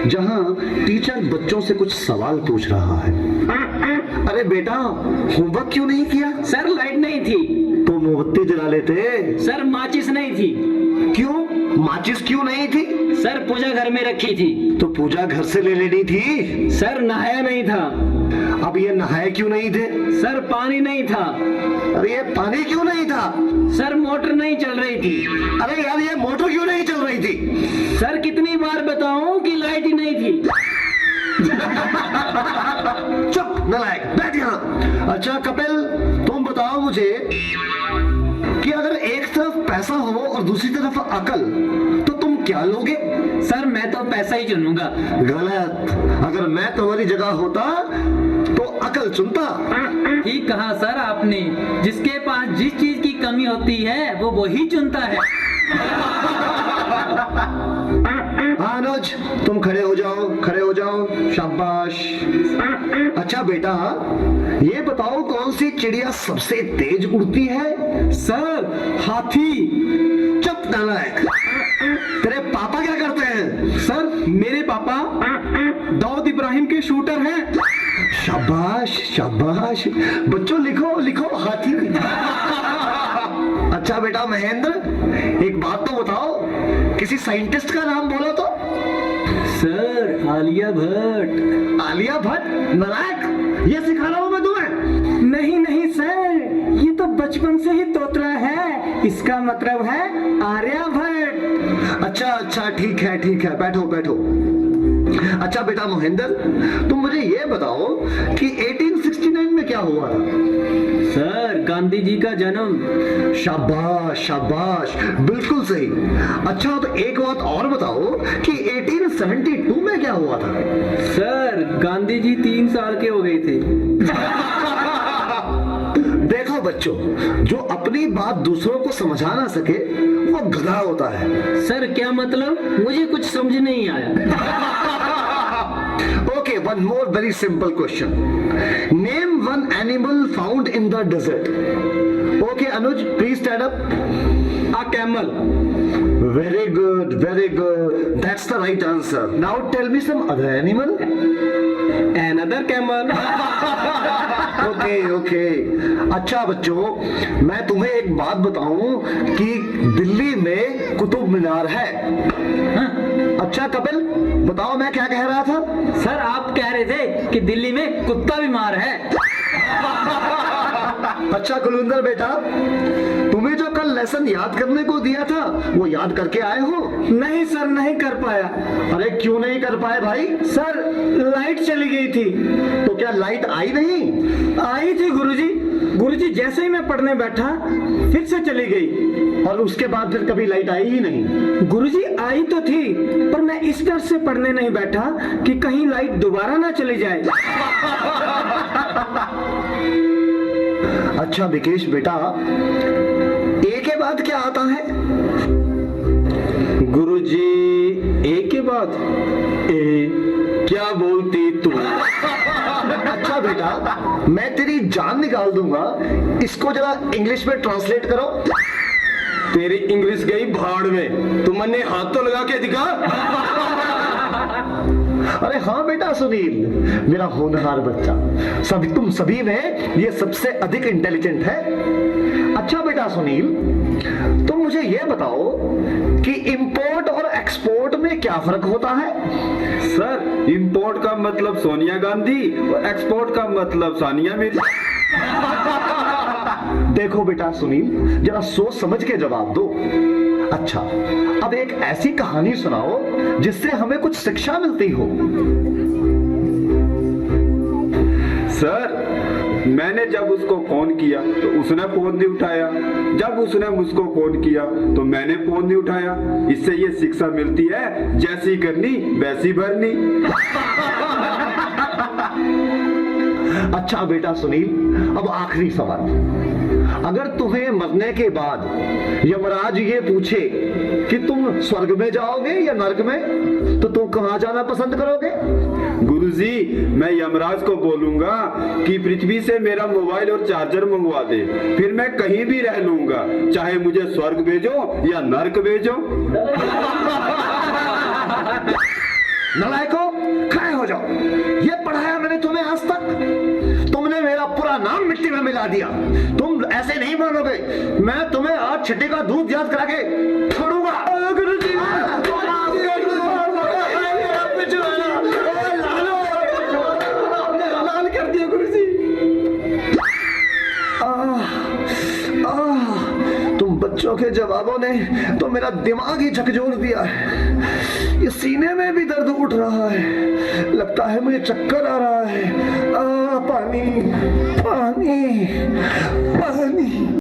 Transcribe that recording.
जहां टीचर बच्चों से कुछ सवाल पूछ रहा है। अरे बेटा, होमवर्क क्यों नहीं किया? सर लाइट नहीं थी। तो मोमबत्ती जला लेते। सर माचिस नहीं थी। क्यों? माचिस क्यों नहीं थी? सर पूजा घर में रखी थी। तो पूजा घर से ले लेनी थी। सर नहाया नहीं था। अब ये नहाए क्यों नहीं थे? सर पानी नहीं था। अरे ये पानी क्यों नहीं था? सर मोटर नहीं चल रही थी। अरे यार, ये मोटर क्यों नहीं चल रही थी? सर कितनी बार बताऊं कि लाइट ही नहीं थी। चुप नालायक, बैठ यहाँ। अच्छा कपिल, तुम बताओ मुझे कि अगर एक तरफ पैसा हो और दूसरी तरफ अकल, तो तुम क्या लोगे? सर मैं तो पैसा ही चुनूंगा। गलत। अगर मैं तुम्हारी जगह होता तो अकल चुनता। ठीक कहा सर आपने। जिसके पास जिस चीज की कमी होती है वो वही चुनता है। हाँ अनुज, तुम खड़े हो जाओ, खड़े हो जाओ, शाबाश। अच्छा बेटा, ये बताओ कौन सी चिड़िया सबसे तेज उड़ती है? सर हाथी। चुप नालायक। तेरे पापा क्या करते हैं? सर मेरे पापा दाऊद इब्राहिम के शूटर हैं। शाबाश शाबाश। बच्चों लिखो लिखो, हाथी। अच्छा बेटा महेंद्र, एक बात तो बताओ, किसी साइंटिस्ट का नाम बोलो तो। सर आलिया भट्ट। आलिया भट्ट? नालायक, ये सिखा रहा हूं मैं तुम्हें। नहीं नहीं सर, ये तो बचपन से ही तोतला है। इसका मतलब है आर्यभट्ट। अच्छा अच्छा, ठीक है ठीक है, बैठो बैठो। अच्छा बेटा महेंद्र, तुम मुझे ये बताओ कि 1869 में क्या हुआ था? सर गांधी जी का जन्म। शाबाश शाबाश, बिल्कुल सही। अच्छा तो एक बात और बताओ कि 1872 में क्या हुआ था? सर गांधी जी 3 साल के हो गए थे। देखो बच्चों, जो अपनी बात दूसरों को समझा ना सके वो गधा होता है। सर क्या मतलब? मुझे कुछ समझ नहीं आया। Okay, one more very simple question. Name one animal found in the desert. Okay, Anuj, please stand up. A camel. Very good, very good. That's the right answer. Now tell me some other animal. Another camel. Okay, okay. अच्छा बच्चों, मैं तुम्हें एक बात बताऊं कि दिल्ली में कुतुब मीनार है। हाँ? अच्छा कपिल, बताओ मैं क्या कह रहा था? सर आप कह रहे थे कि दिल्ली में कुत्ता बीमार है। अच्छा कुलविंदर बेटा, तुम्हें जो कल लेसन याद करने को दिया था वो याद करके आए हो? नहीं सर, नहीं कर पाया। अरे क्यों नहीं कर पाए भाई? सर लाइट चली गई थी। तो क्या लाइट आई नहीं? आई थी गुरुजी। गुरुजी जैसे ही मैं पढ़ने बैठा फिर से चली गई। और उसके बाद फिर कभी लाइट आई ही नहीं? गुरुजी आई तो थी, पर मैं इस डर से पढ़ने नहीं बैठा कि कहीं लाइट दोबारा ना चली जाए। अच्छा विकेश बेटा, ए के बाद क्या आता है? गुरुजी ए के बाद ए क्या बोलती तू? अच्छा बेटा, मैं तेरी जान निकाल दूंगा, इसको जरा इंग्लिश में ट्रांसलेट करो। तेरी इंग्लिश गई भाड़ में, तुमने हाथ तो लगा के दिखा। अरे हाँ बेटा सुनील, मेरा होनहार बच्चा, तुम सभी में ये सबसे अधिक इंटेलिजेंट है। अच्छा बेटा सुनील, तुम मुझे ये बताओ कि इंपोर्ट और एक्सपोर्ट में क्या फर्क होता है? सर इंपोर्ट का मतलब सोनिया गांधी और एक्सपोर्ट का मतलब सानिया मिर्जा। देखो बेटा सुनील, जरा सोच समझ के जवाब दो। अच्छा, अब एक ऐसी कहानी सुनाओ जिससे हमें कुछ शिक्षा मिलती हो। सर मैंने जब उसको फोन किया तो उसने फोन नहीं उठाया, जब उसने मुझको फोन किया तो मैंने फोन नहीं उठाया। इससे ये शिक्षा मिलती है, जैसी करनी वैसी भरनी। अच्छा बेटा सुनील, अब आखिरी सवाल, अगर तुम्हें मरने के बाद यमराज ये पूछे कि तुम स्वर्ग में जाओगे या नरक में, तो तुम कहां जाना पसंद करोगे? गुरुजी मैं यमराज को बोलूंगा कि पृथ्वी से मेरा मोबाइल और चार्जर मंगवा दे, फिर मैं कहीं भी रह लूंगा, चाहे मुझे स्वर्ग भेजो या नरक भेजो। नलायको, खड़े हो जाओ। ये पढ़ाया मैंने तुम्हें आज तक, तुमने मेरा पूरा नाम मिट्टी में मिला दिया। तुम ऐसे नहीं मानोगे, मैं तुम्हें आज छिट्टी का दूध याद करा के छोड़ूंगा। गुरुजी, लाल कर दिया गुरुजी। तुम बच्चों के जवाबों ने तो मेरा दिमाग ही झकझोर दिया है। ये सीने में भी दर्द उठ रहा है, लगता है मुझे चक्कर आ रहा है। पानी पानी पानी।